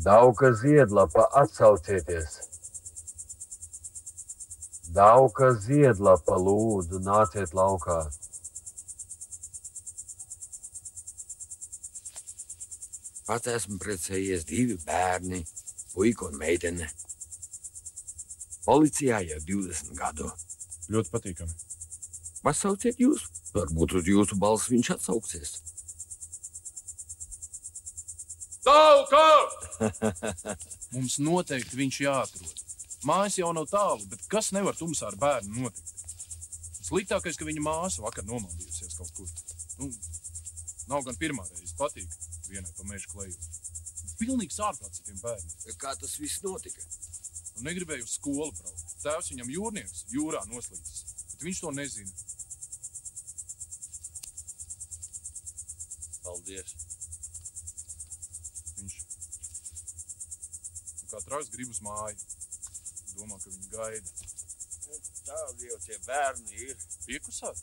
Dauka Ziedlapa, atsaucieties! Dauka Ziedlapa, lūdzu, nāciet laukā! Pats esmu precējies 2 bērni, puika un meitene. Policijā jau 20 gadu. Ļoti patīkami. Pasauciet jūs, varbūt uz jūsu balss viņš atsauksies. Dauka! Mums noteikti viņš jāatrod. Mājas jau nav tālu, bet kas nevar tumsā ar bērnu notikt? Sliktākais, ka viņa māsa vakar nomaldījusies kaut kur. Nav gan pirmā reize patīk vienai pa mežu klejot. Pilnīgs ārprāts ar tiem bērniem. Kā tas viss notika? Negribēju uz skolu braukt. Tēvs viņam jūrnieks jūrā noslīcis, bet viņš to nezina. Paldies. Viņš kā traks grib uz māju. Domā, ka viņi gaida. Tādi jau tie bērni ir. Piekusāti?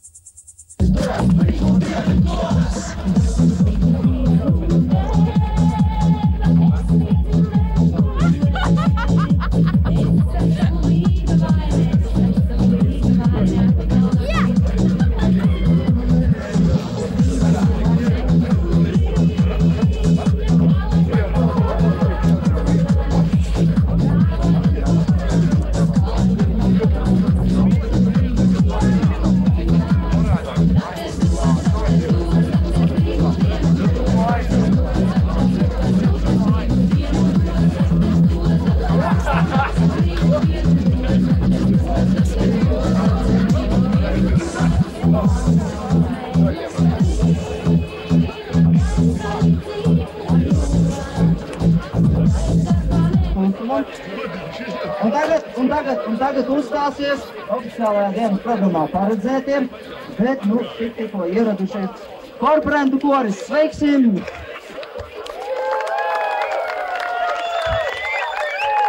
Un tagad uzstāsies oficiālajā dienas programmā paredzētiem, bet, tikko ieradušies korporantu koris. Sveiksim!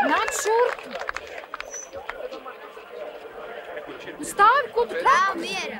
Nāc šurp! Stāvi, ko tu trāv miera!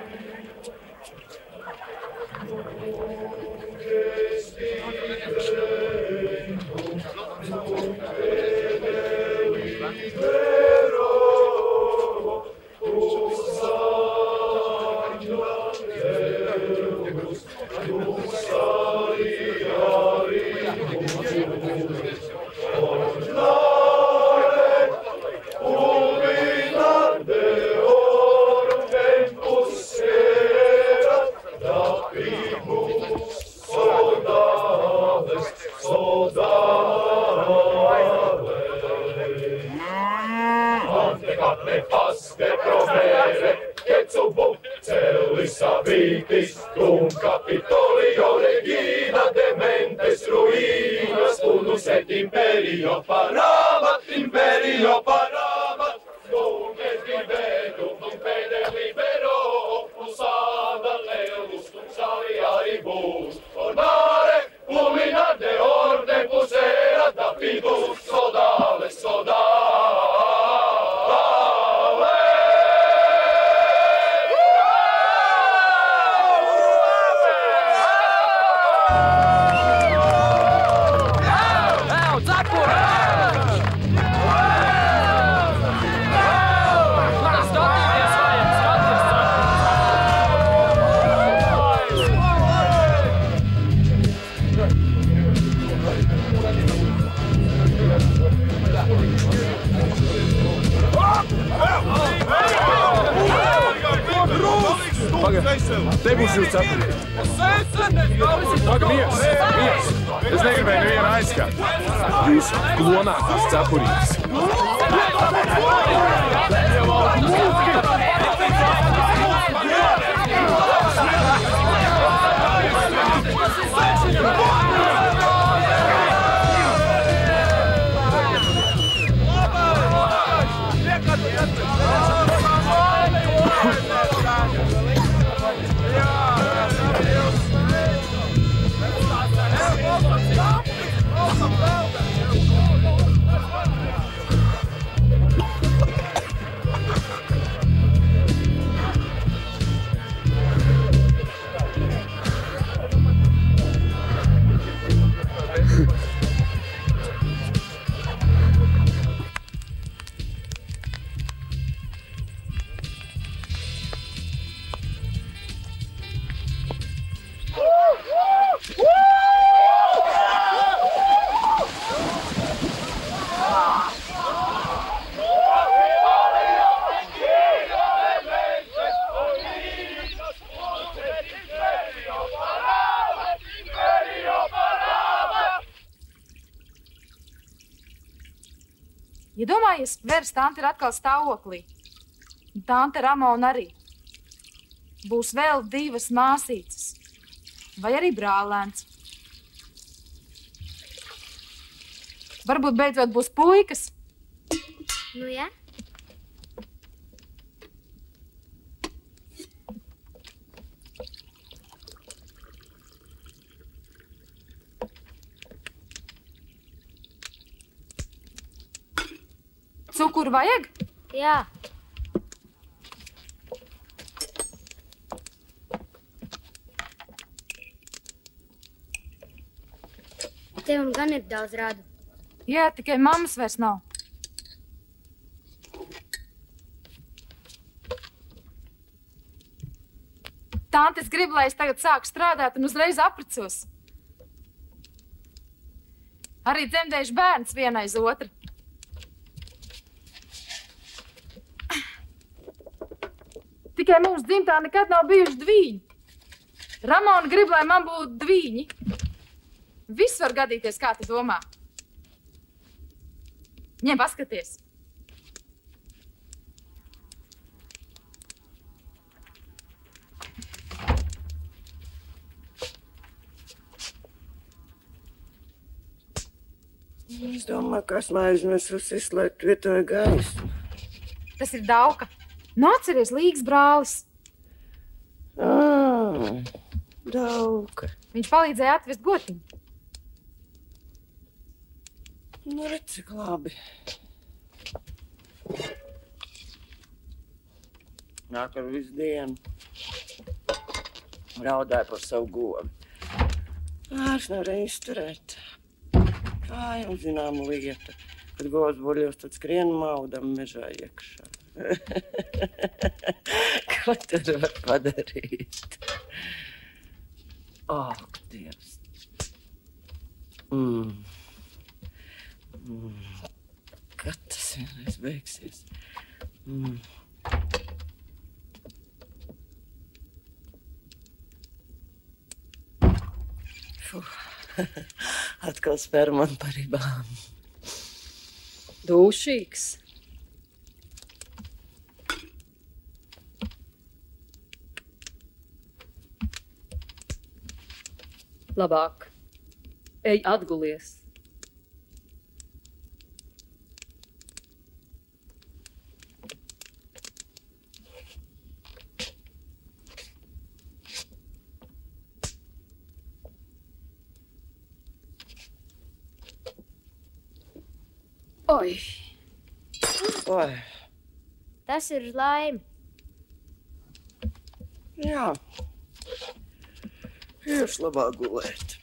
Te būs jūs cepuri. Paga, mies! Es negribēju nevienu aizskāt. Jūs klonātās cepurītes. iedomājies, Veras tante ir atkal stāvoklī. Un tante Ramona arī. Būs vēl 2 māsītes. Vai arī brālēns. Varbūt beidzot būs puikas. Nu, jā. Cukuru vajag? Jā. Tev un gan ir daudz rādu. Jā, tikai mammas vairs nav. Tantes grib, lai es tagad sāku strādāt un uzreiz apprecos. Arī dzemdējuši bērns viena aiz otru. Tikai mūsu dzimtā nekad nav bijuši dvīņi. Ramona grib, lai man būtu dvīņi. Viss var gadīties, kā tu domā. Ņem, paskaties. Es domāju, ka esmu aizmirsusi izslēgt vietoju gaisu. Tas ir Dauka. Nu, atceries, Līgas brālis. Dauka. Viņš palīdzēja atvest gotiņu. Nu, redz, cik labi. Nāk ar visu dienu. Raudāja par savu govi. Vairs nevarēja izturēt. Kā jau zināma lieta, kad govs buļļos, tad skrien maudam mežā iekšā. Ko tur var padarīt? Ak, Dievs. Kad tas vienreiz beigsies? Atkal spēr man par ribām. Dūšīgs. Labāk. Ej atgulies. Oi. Oi. Tas ir laimi. Jā. Iešu labāk gulēt.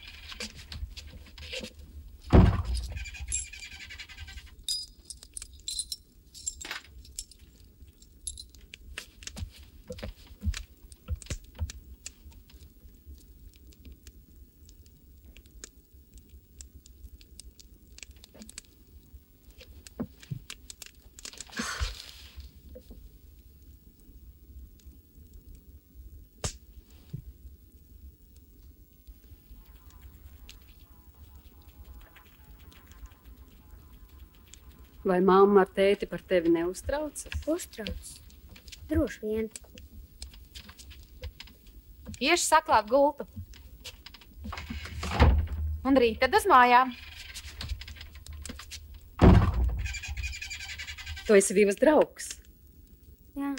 Vai mamma ar tēti par tevi neuztraucas? Uztrauc. Droši vien. Iešu saklāt gultu. Un rīt tad uz mājām. Tu esi Vivas draugs. Jā.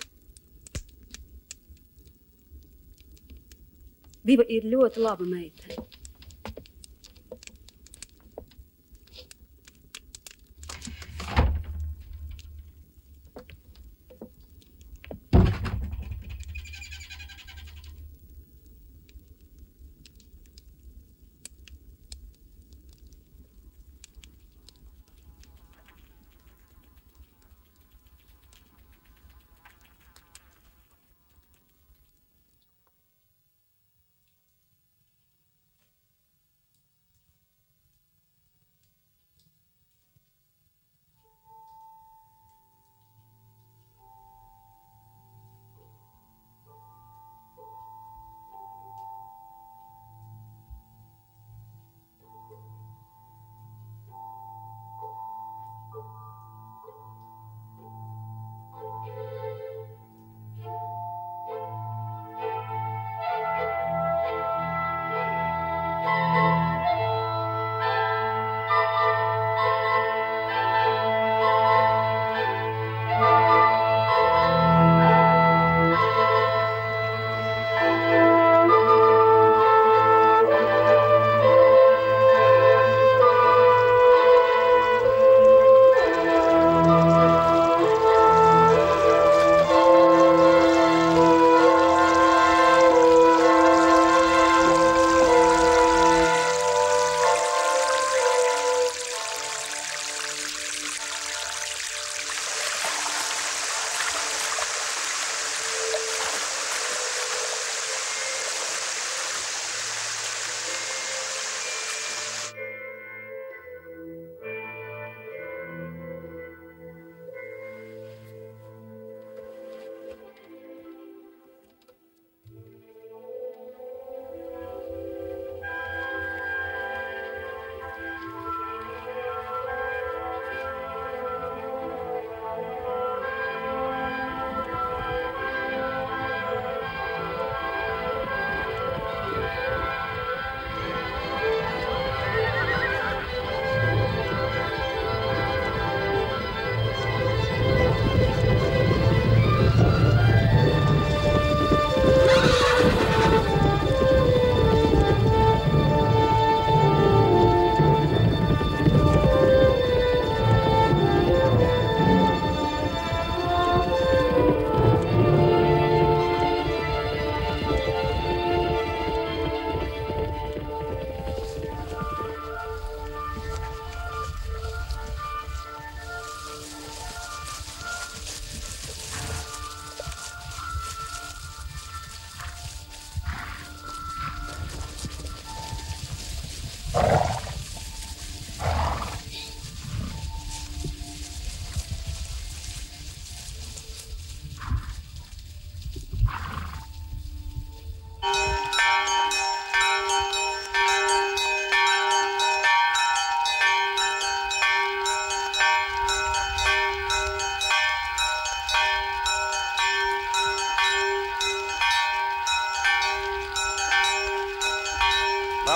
Viva ir ļoti laba meitene.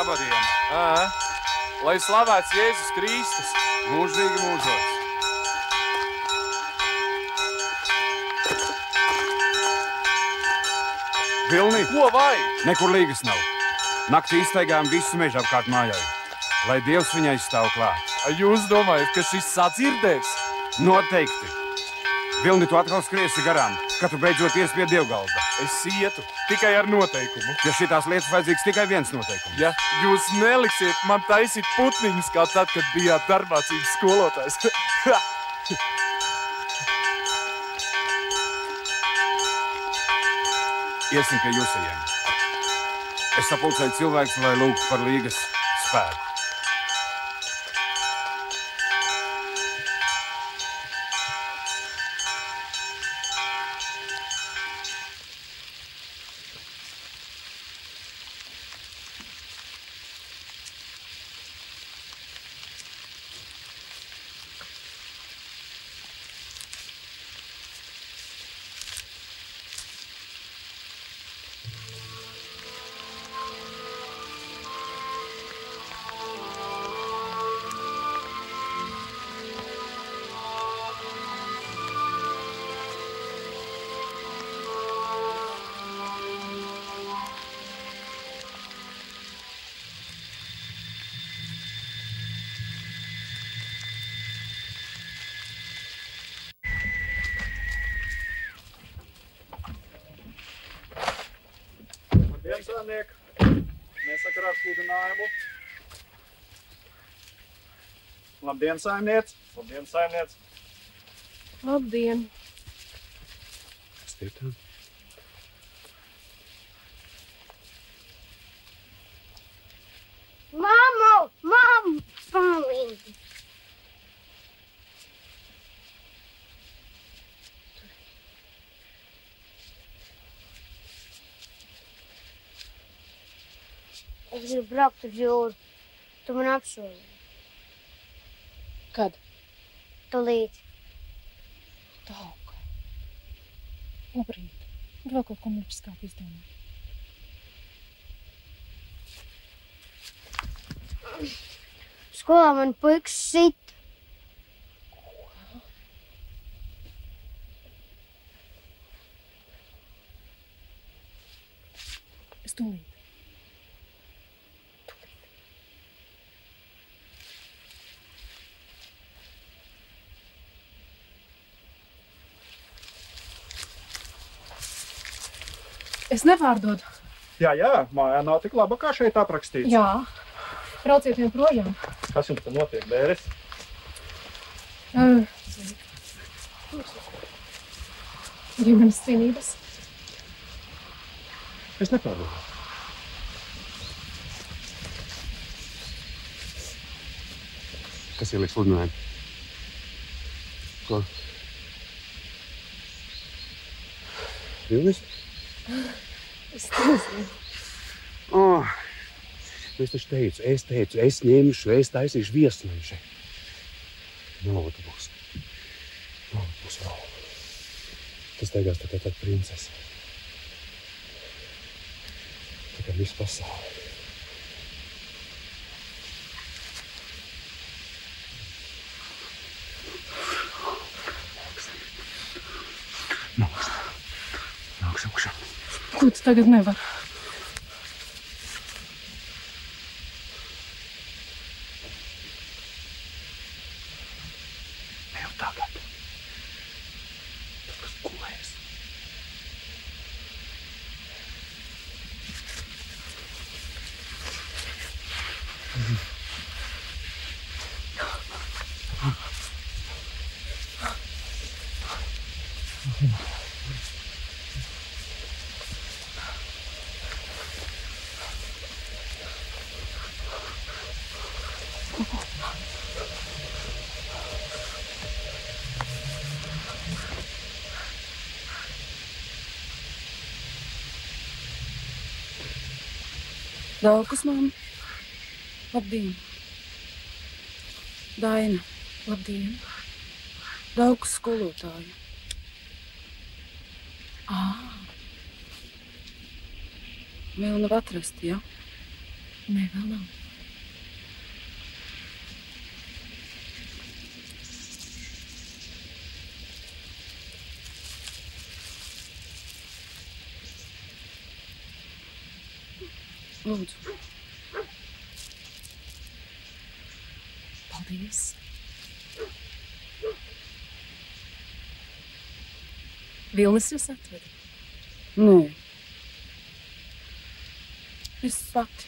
Labdien! Lai slavēts Jēzus Kristus! Mūžīgi mūžos! Vilni! Ko vajag? Nekur līgas nav. Naktī iztaigājām visu mežu apkārt mājai. Lai Dievs viņai stāv klāt. Jūs domājat, ka šis sadzirdēs? Noteikti. Vilni, tu atkal skriesi garām, kad tu beidzot ies pie Dievgalda. Es ietu, tikai ar noteikumu. Ja šitās lietas vajadzīgs tikai viens noteikums. Ja jūs neliksiet man taisīt putniņus, kā tad, kad bijāt darbmācības skolotājs. Iesim pie jūsajiem. Es sapulcēju cilvēkus, lai lūgtu par līgas spēku. Labdien, saimniek! Nesakarā ar sludinājumu. Labdien, saimniec! Labdien, saimniec! Labdien! Kas tev tā? Mammu! Mammu! Pamīdi! Es gribu braukt uz jūru. Tu man apsolīji. Kad? Tūlīt. Tauka. Labrīt. Vēl kaut ko nepiskāt izdomāt. Skolā man puikas sit. Es tūlīt. Es nepārdodu. Jā, mājā nav tik laba, kā šeit aprakstīts. Jā, brauciet vien projām. Kas jums te notiek, bēres? Ģimenes cīnības. Es nepārdodu. Kas ieliek sludinājumu? Ko? Vilnis? Es nezinu. Es taču teicu, es ņemšu, es taisīšu viesnīšu. Melota būs. Melota būs vēl. Tas teigās tā kā princese. Tā kā visu pasauli. Nāks augšā. Ko tu tagad nevar? Ne jau tagad. Tas, kas gulēs. Daukas, mamma. Labdien. Daina. Labdien. Daukas skolotāja. Vēl nav atrasti, ja? Nē, vēl nav. Lūdzu. Paldies. Vilnis jūs atveda? Nē. Es pati.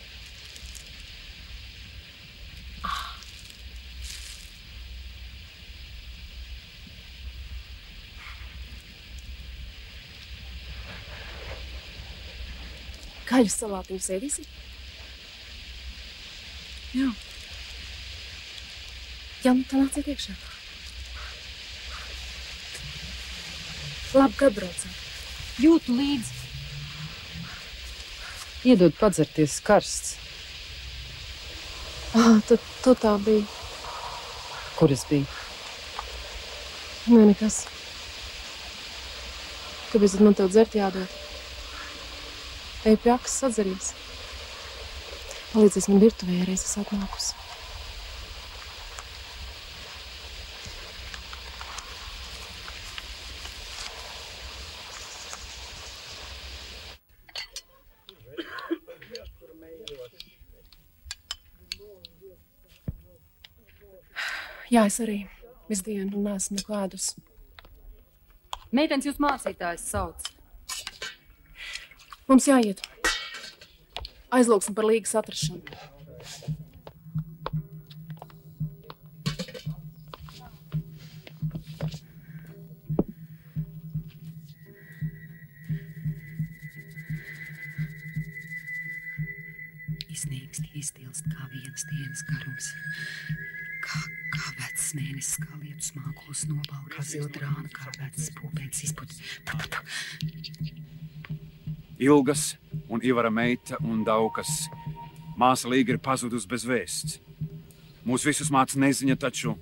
Gaļas salātiņus ēdīsi? Jā. Jā, nu tā nāciet iekšā. Labi, kad braucāt? Jūtu līdzi. Iedod padzerties karsts. Tad tu tā bija. Kur es biju? Nē, nekas. Kāpēc tad man tev dzert jādod? Ej pie akas sadzeries. Palīdzies man virtuvē, ja reiz es atnākusi. Jā, es arī visu dienu neesmu neko ēdusi. Meitenes jūs mācītājs sauc. Mums jāiet. Aizlūksim par līgas atrašanu. Iznīkst, iztilst kā vienas dienas garums. Kā vecs mēnesis, kā lietus mākols nobal, kā zildrāna, kā vecs pūpēns izput. Ilgas un Ivara meita un Daukas. Māsa Līga ir pazudus bez vēsts. Mūs visus māca neziņa, taču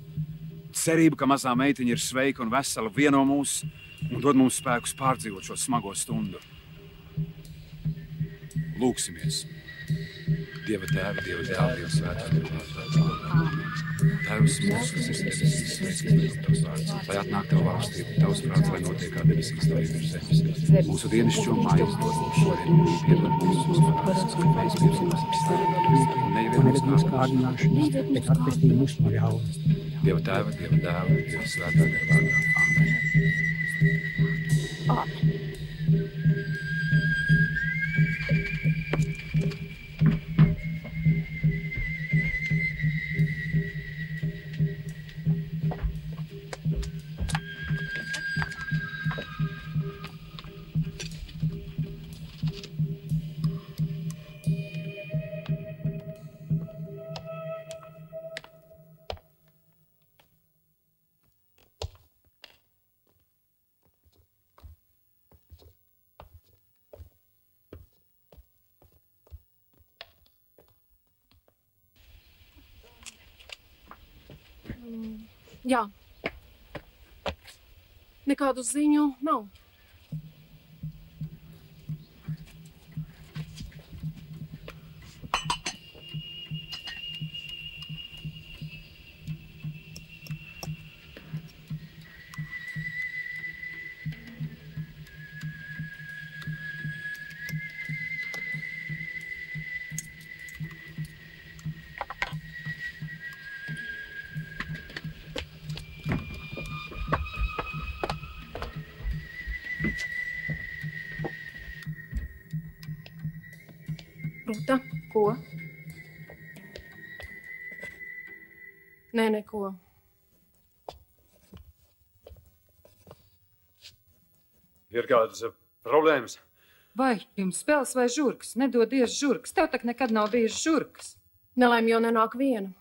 cerība, ka mazā meitiņa ir sveika un vesela, vieno mūs un dod mums spēkus pārdzīvot šo smago stundu. Lūksimies. Dieva tēva, Dieva dēla, Dieva svētā. Tēvs mūsu, kas esi debesīs, svētīts tavs vārds, lai atnāk tev valstība, tavs prāts, lai notiek kā debesīs, tā ir zemes. Mūsu dienascho maizi dod mums šodien, un piedod mums mūsu parādus, kā mēs piedodam saviem, un neievied mūs kārdināšanā, bet atpestī mūs no ļauna. Dieva tēva, Dieva dēla, Dieva svētā gara vārdā. Amen. Jā. Nekādu ziņu nav. Rūta? Ko? Nē, neko. Ir kādas problēmas? Vai jums spēles vai žurkas? Nedodies žurkas. Tev tak nekad nav bijis žurkas. Nelaime jau nenāk viena.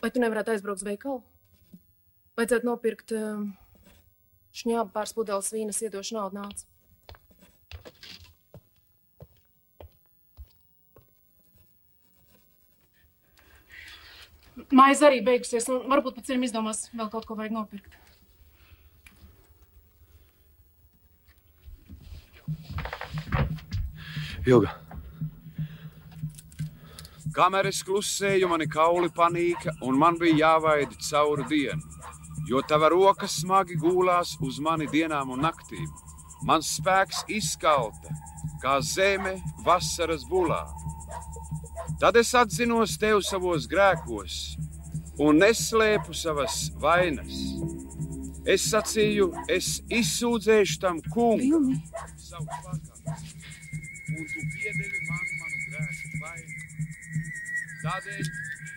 Vai tu nevarētu aizbraukt uz veikalu? Vajadzētu nopirkt šņābu pāris pudeles vīnas, iedošu naudu nāc. Maize arī beigusies, un varbūt pēc ceļam izdomās vēl kaut ko vajag nopirkt. Ilga. Kamēr es klusēju, mani kauli panīka, un man bija jāvaidi cauru dienu, jo tava rokas smagi gūlās uz mani dienām un naktīm. Mans spēks izkalta, kā zeme vasaras bulā. Tad es atzinos tev savos grēkos un neslēpu savas vainas. Es sacīju, es izsūdzēšu tam kungam savu pārkāpumu, un tu piedevi manu grēku vainu. Tādēļ,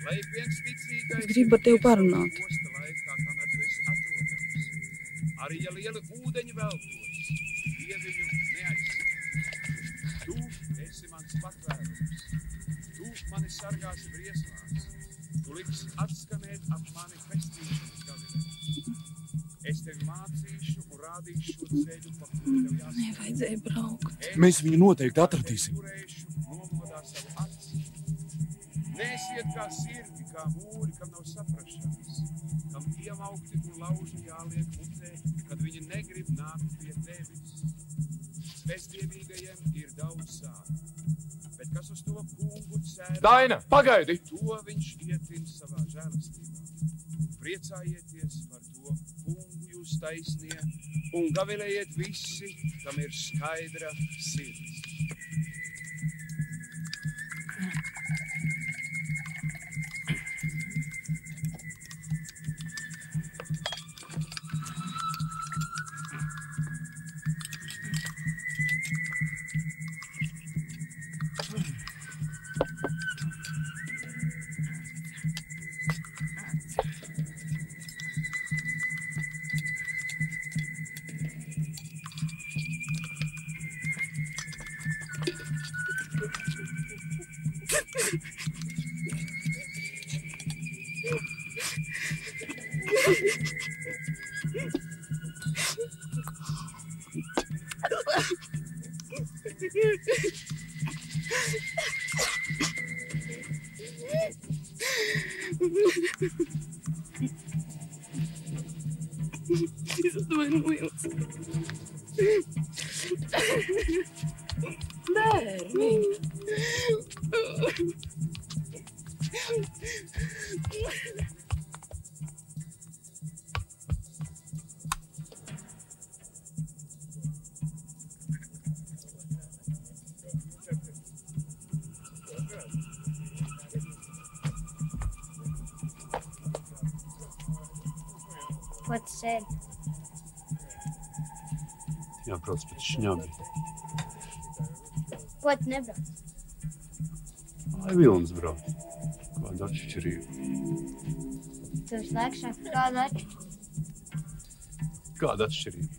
lai viens ticīgais... Es gribu ar tevi parunāt. Laikā, kamēr tu esi atrodams. Arī ja lieli ūdeņi veltos, tie viņu neaizsīs. Tu esi mans patvērums. Tu mani sargāsi briesmās. Tu liksi atskanēt ap mani pestīšanas gavilē. Es tevi mācīšu un rādīšu šo ceļu, pa kuru tev jāsaka. Nevajadzēja braukt. Mēs viņu noteikti atradīsim. Nesiet kā sirdi, kā mūri, kam nav saprašanas, kam iemaukti un lauži jāliek mutē, kad viņi negrib nākt pie tevis. Bezdievīgajiem ir daudz sāp, bet kas uz to kungu cer... Daina, pagaidi! To viņš ietin savā žēlastībā. Priecājieties par to kungu jūs taisnie un gavilējiet visi, kam ir skaidra sirds. Es atvainojos. Bērni. Ko tu sēdi? Jābrauc pēc šņabī. Ko tu nebrauc? Lai Vilnis brauc. Kāda atšķirība? Tu visu laiku saki, kāda atšķirība? Kāda atšķirība?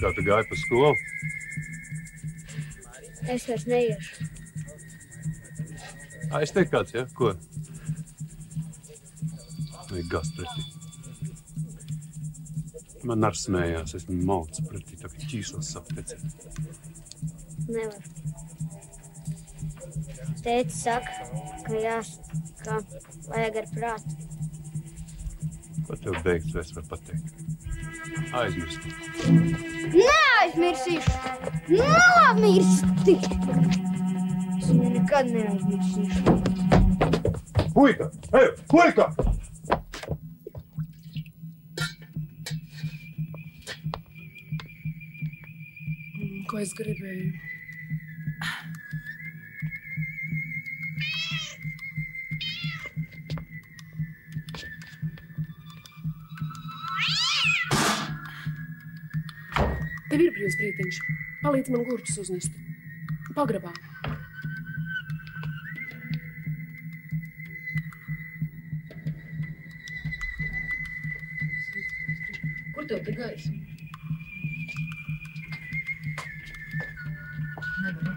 Kā tu gāji pa skolu? Es vairs neiešu. Es teiktu kāds, ja? Ko? Vai gāzt pretī. Man ar smējās, esmu mauts pretī, tā kā ķīsos sāk tecēt. Nevar. Tētis saka, ka vajag ar prātu. Ko tev beigts vairs var pateikt? Aizmirst. Neaizmirsīšu! Nolamirsti! Es viņu nekad neaizmirsīšu. Puika! Ej, puika! Ko es gribēju? Tev ir brīvs brītiņš. Palīdz man gurķus uznest. Pagrabā. Kur tev te gaisa? Nevaru.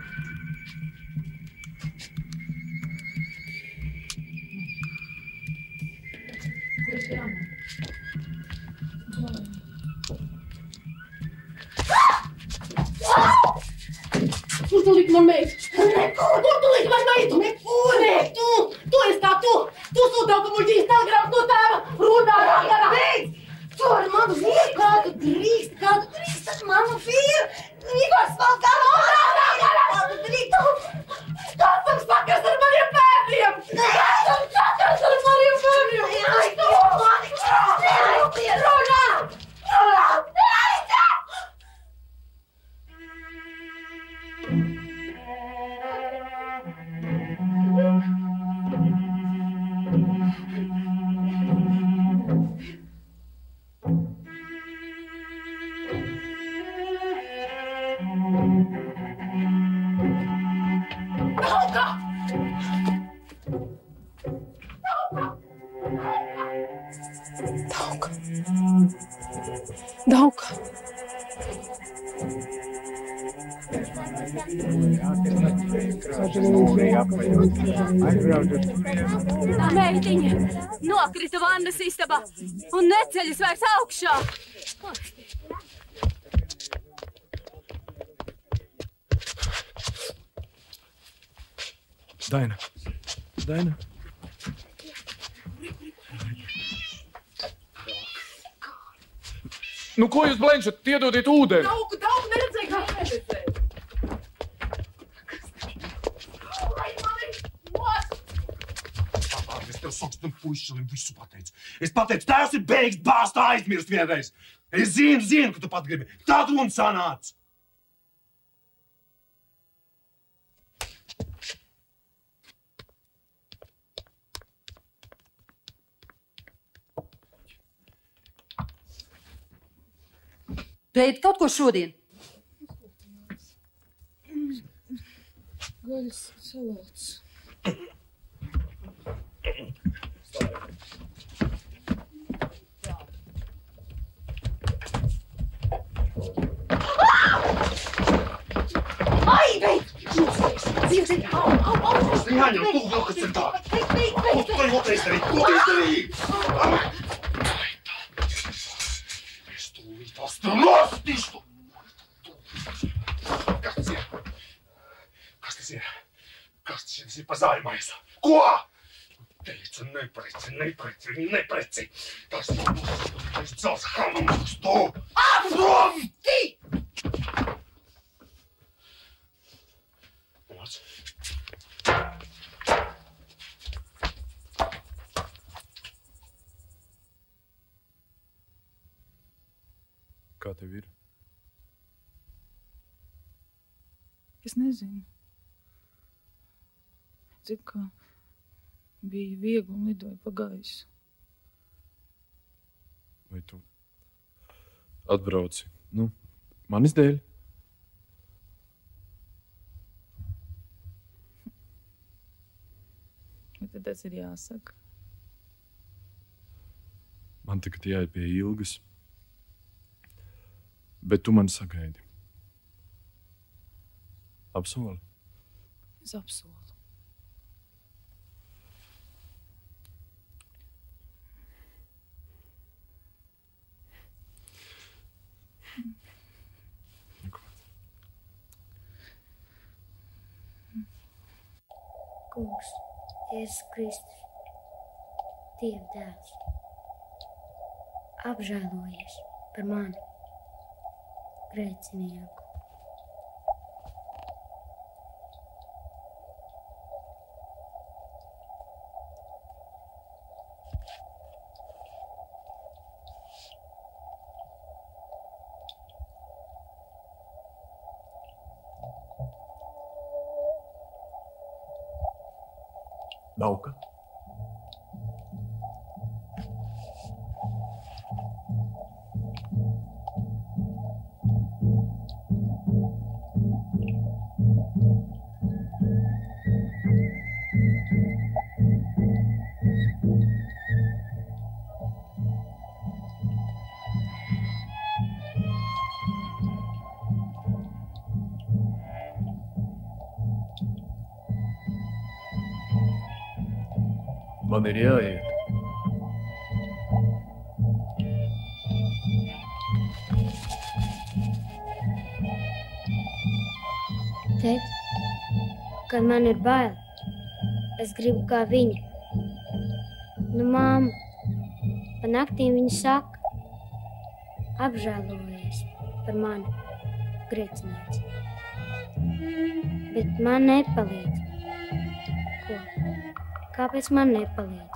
Kur es jāmēr? Kur tu liki man meitu? Nekur, tu līdz man meitu! Nekur! Nē, tu esi kā tu! Tu sūtā, ka muļģīs telegrāms no tēva! Runā, ragana! Beidz! Tu ar manu vīru! Kā tu drīkst ar manu vīru! Igors vēl kā runā, ragana! Kā tu drīkst! Kāds tam sakars ar maniem bērniem! Kāds tam sakars ar maniem bērniem! Ai, tu mani! Runā! Dauka. Tā meitiņa nokrita vannas istabā un neceļas vairs augšā. Daina. Daina. Nu, ko jūs blenčat? Iedodiet ūdeni! Dauku, neredzēju, kā neredzēju! Es tev soks tam puišalim visu pateicu. Es pateicu, tēvs ir beigs bāzt aizmirst vienreiz. Es zinu, ka tu pat gribi. Tad un sanāc. Beid kaut ko šodien. Gaļas salāts. Ai, beidz! Jāņem, tu vēl kas ir tā. Ko tu vari izdarīt? Ko tu izdarīji? Es tev nostīšu! Kas tas ir? Kas tas ir? Kas tas ir pa zāļmaisa? Ko? Teicu, nepreci. Tas ir cels hamumus, tu! Prom! Nāc. Kā tev ir? Es nezinu. Cik kā bija viegli un lidoja pa gaisu. Vai tu atbrauci? Nu, manis dēļ? Vai tad tas ir jāsaka? Man tagad jāiet pie Ilgas. Bet tu mani sagaidi. Apsoli? Es apsolu. Kungs, Jēzus Kristus, Dieva dēls, apžēlojies par mani, grēcinieku. Dauka. Man ir jāiet. Tēt, Kad man ir bail, es gribu kā viņa. Nu, māma, pa naktīm viņa saka, apžēlojies par mani, grēcinieci. Bet man nepalīdz. Ko? Kāpēc man nepalīdz?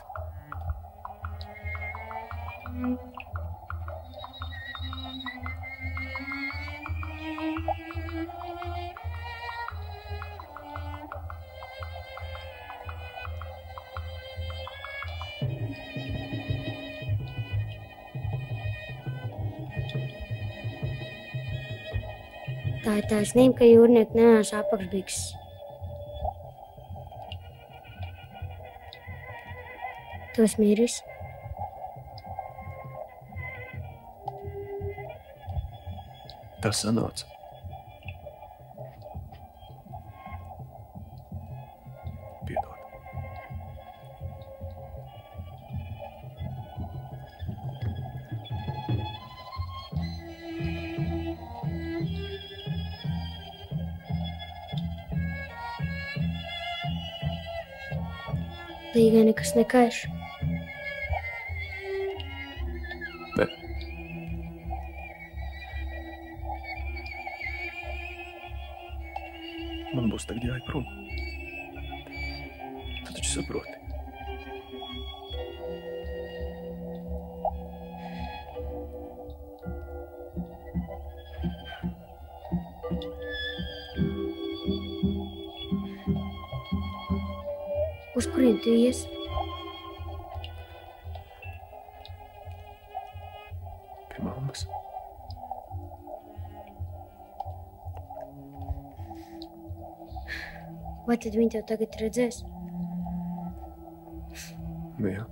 Tā ir taisnība, ka jūrnieki nenāš apakšbikses. Tu esi miris? Tas sanāca. Piedod. Līgai nekas nekaiš. Ne. Man būs tagad jāiet prom. Tu taču saproti. Uz kurien tu ies? Pie mammas. Vai tad viņi tev tagad redzēs? Nu jā.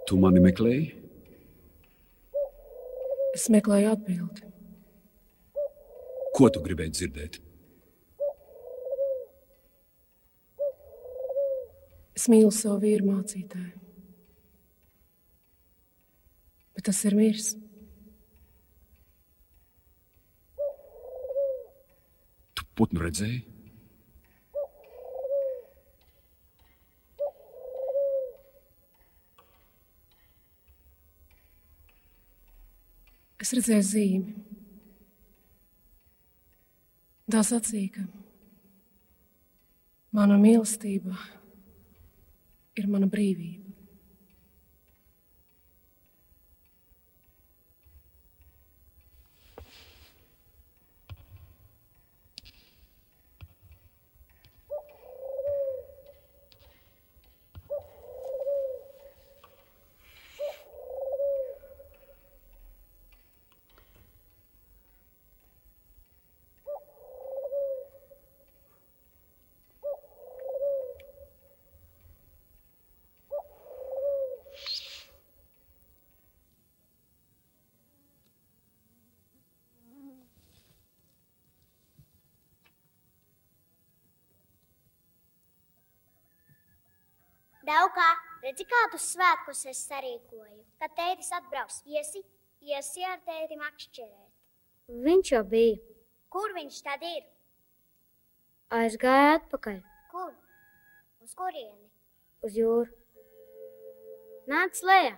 Tu mani meklēji? Es meklēju atbildi. Ko tu gribēji dzirdēt? Es mīlu savu vīru mācītāju. Bet tas ir miris. Tu putnu redzēji? Es redzēju zīmi. Tā sacīja, ka mana mīlestība ir mana brīvība. Daukā, redzi, kādus svētkus es sarīkoju. Kad tētis atbrauks, iesi ar tēti makšķerēt. Viņš jau bija. Kur viņš tad ir? Aizgāja atpakaļ. Kur? Uz kurieni? Uz jūru. Nāc lejā.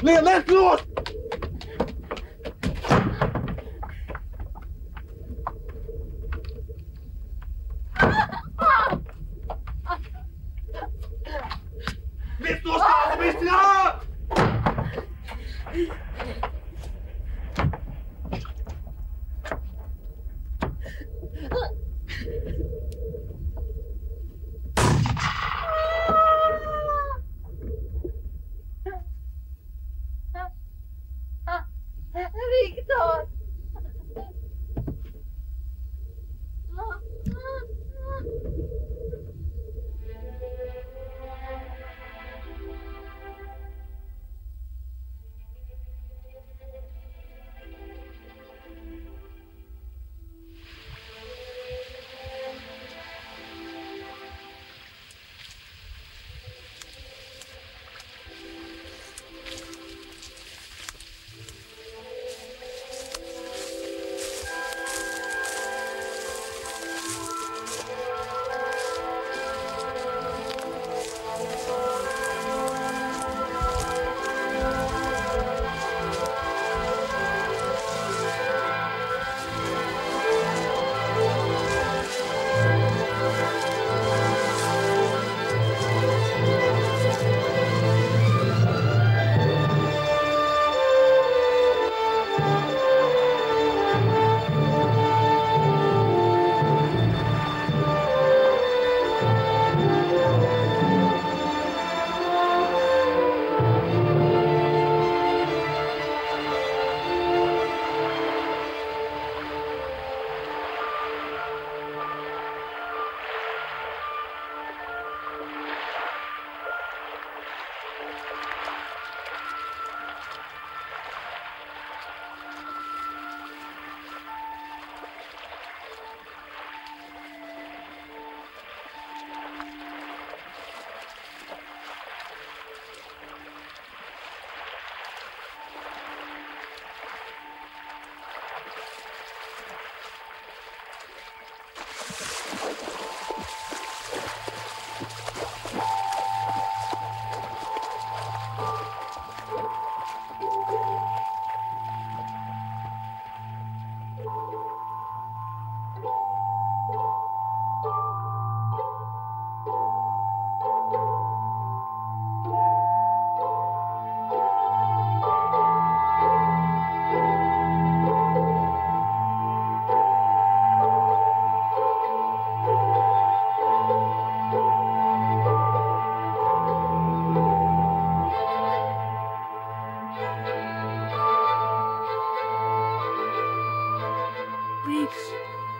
Nē, liec nost! Liec nost, kā viss nāk!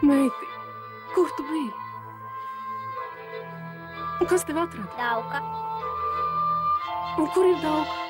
Meiti, kur tu biji? Un kas tev atrada? Dauka. Un kur ir Dauka?